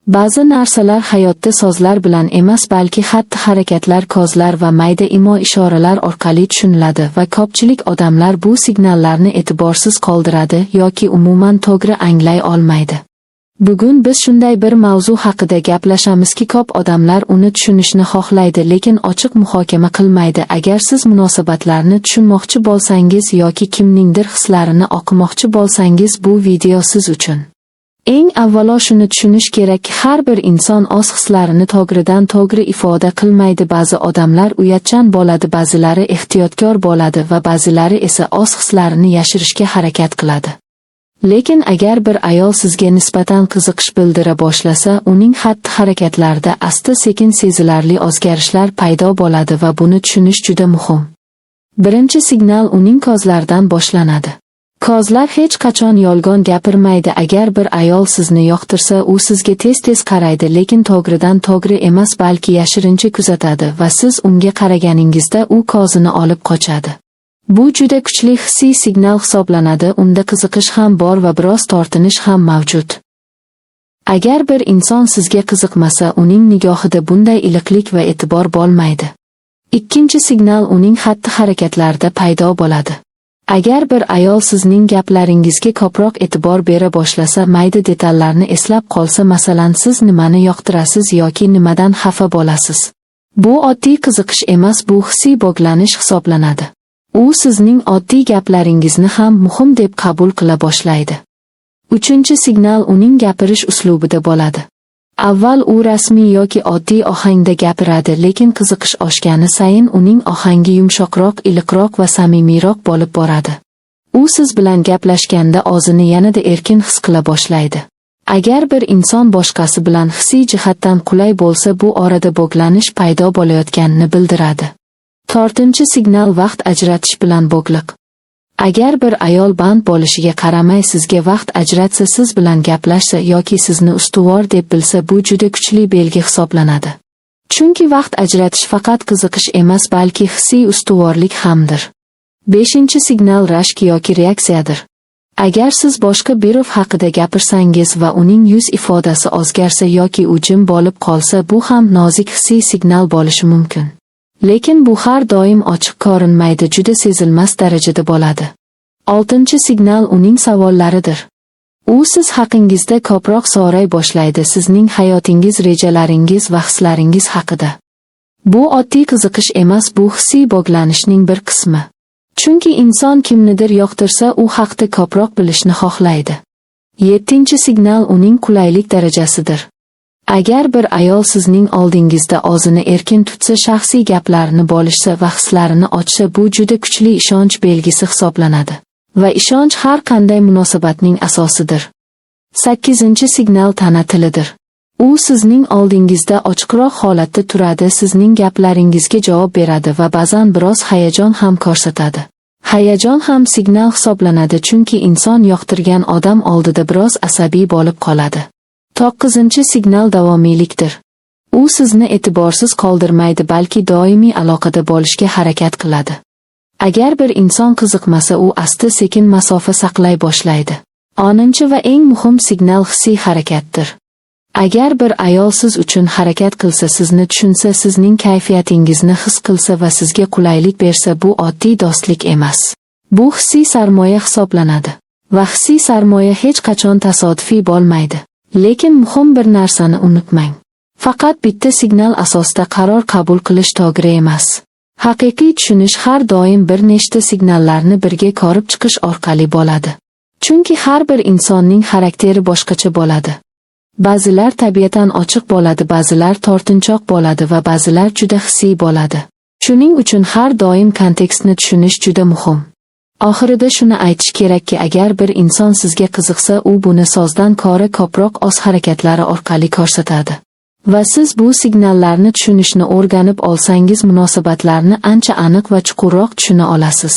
Ba'zi narsalar hayotda so'zlar bilan emas, balki xatti-harakatlar, kozlar va mayda imo-ishoralar orqali tushuniladi va ko'pchilik odamlar bu signallarni e'tiborsiz qoldiradi yoki umuman to'g'ri anglay olmaydi. Bugun biz shunday bir mavzu haqida gaplashamizki, ko'p odamlar uni tushunishni xohlaydi, lekin ochiq muhokama qilmaydi. Agar siz munosabatlarni tushunmoqchi bo'lsangiz yoki kimningdir hislarini o'qimoqchi bo'lsangiz, bu video siz uchun. Eng avvalo shuni tushunish kerakki, har bir inson o'z hislarini to'g'ridan to'g'ri ifoda qilmaydi. Ba'zi odamlar uyatchan bo'ladi, ba'zilari ehtiyotkor bo'ladi va ba'zilari esa o'z hislarini yashirishga harakat qiladi. Lekin agar bir ayol sizga nisbatan qiziqish bildira boshlasa, uning xatti-harakatlarida asta-sekin sezilarli o'zgarishlar paydo bo'ladi va buni tushunish juda muhim. Birinchi signal uning ko'zlaridan boshlanadi. Ko'zlar hech qachon yolg'on gapirmaydi. Agar bir ayol sizni yoqtirsa, u sizga tez-tez qaraydi, lekin to'g'ridan to'g'ri emas, balki yashirincha kuzatadi va siz unga qaraganingizda u ko'zini olib qochadi. Bu juda kuchli hissiy signal hisoblanadi. Unda qiziqish ham bor va biroz tortinish ham mavjud. Agar bir inson sizga qiziqmasa, uning nigohida bunday iliqlik va e'tibor bo'lmaydi. Ikkinchi signal uning xatti-harakatlarida paydo bo'ladi. Agar bir ayol sizning gaplaringizga ko'proq e'tibor bera boshlasa, mayda detallarni eslab qolsa, masalan, siz nimani yoqtirasiz yoki nimadan xafa bo'lasiz, bu oddiy qiziqish emas, bu hissiy bog'lanish hisoblanadi. U sizning oddiy gaplaringizni ham muhim deb qabul qila boshlaydi. Uchinchi signal uning gapirish uslubida bo'ladi. Avval u rasmiy yoki oddiy ohangda gapiradi, lekin qiziqish oshgani sayin uning ohangi yumshoqroq, iliqroq va samimiyroq bo'lib boradi. U siz bilan gaplashganda o'zini yanada erkin his qila boshlaydi. Agar bir inson boshqasi bilan hissiy jihatdan qulay bo'lsa, bu orada bog'lanish paydo bo'layotganini bildiradi. To'rtinchi signal vaqt ajratish bilan bog'liq. Agar bir ayol band bo'lishiga qaramay sizga vaqt ajratsa, siz bilan gaplashsa yoki sizni ustuvor deb bilsa, bu juda kuchli belgi hisoblanadi. Chunki vaqt ajratish faqat qiziqish emas, balki hissiy ustuvorlik hamdir. Beshinchi signal rashk yoki reaksiyadir. Agar siz boshqa biri haqida gapirsangiz va uning yuz ifodasi o'zgarsa yoki u jim bo'lib qolsa, bu ham nozik hissiy signal bo'lishi mumkin. Lekin bu har doim ochiq ko'rinmaydi, juda sezilmas darajada bo'ladi. Oltinchi signal uning savollaridir. U siz haqingizda ko'proq so'ray boshlaydi, sizning hayotingiz, rejalaringiz va hislaringiz haqida. Bu oddiy qiziqish emas, bu hissiy bog'lanishning bir qismi. Chunki inson kimnidir yoqtirsa, u haqda ko'proq bilishni xohlaydi. Yettinchi signal uning qulaylik darajasidir. Agar bir ayol sizning oldingizda o'zini erkin tutsa, shaxsiy gaplarini bo'lishsa va hislarini ochsa, bu juda kuchli ishonch belgisi hisoblanadi. Va ishonch har qanday munosabatning asosidir. Sakkizinchi signal tana tilidir. U sizning oldingizda ochiqroq holatda turadi, sizning gaplaringizga javob beradi va ba'zan biroz hayajon ham ko'rsatadi. Hayajon ham signal hisoblanadi, chunki inson yoqtirgan odam oldida biroz asabiy bo'lib qoladi. To'qqizinchi signal davomiylikdir. U sizni e'tiborsiz qoldirmaydi, balki doimiy aloqada bo'lishga harakat qiladi. Agar bir inson qiziqmasa, u asta-sekin masofa saqlay boshlaydi. O'ninchi va eng muhim signal hissiy harakatdir. Agar bir ayol siz uchun harakat qilsa, sizni tushunsa, sizning kayfiyatingizni his qilsa va sizga qulaylik bersa, bu oddiy do'stlik emas. Bu hissiy sarmoya hisoblanadi. Va hissiy sarmoya hech qachon tasodifiy bo'lmaydi. Lekin muhim bir narsani unutmang. Faqat bitta signal asosida qaror qabul qilish to'g'ri emas. Haqiqiy tushunish har doim bir nechta signallarni birga ko'rib chiqish orqali bo'ladi. Chunki har bir insonning xarakteri boshqacha bo'ladi. Ba'zilar tabiatan ochiq bo'ladi, ba'zilar tortinchoq bo'ladi va ba'zilar juda hissiy bo'ladi. Shuning uchun har doim kontekstni tushunish juda muhim. Oxirida shuni aytish kerakki, agar bir inson sizga qiziqsa, u buni so'zdan ko'ra ko'proq o'z harakatlari orqali ko'rsatadi. Va siz bu signallarni tushunishni o'rganib olsangiz, munosabatlarni ancha aniq va chuqurroq tushuna olasiz.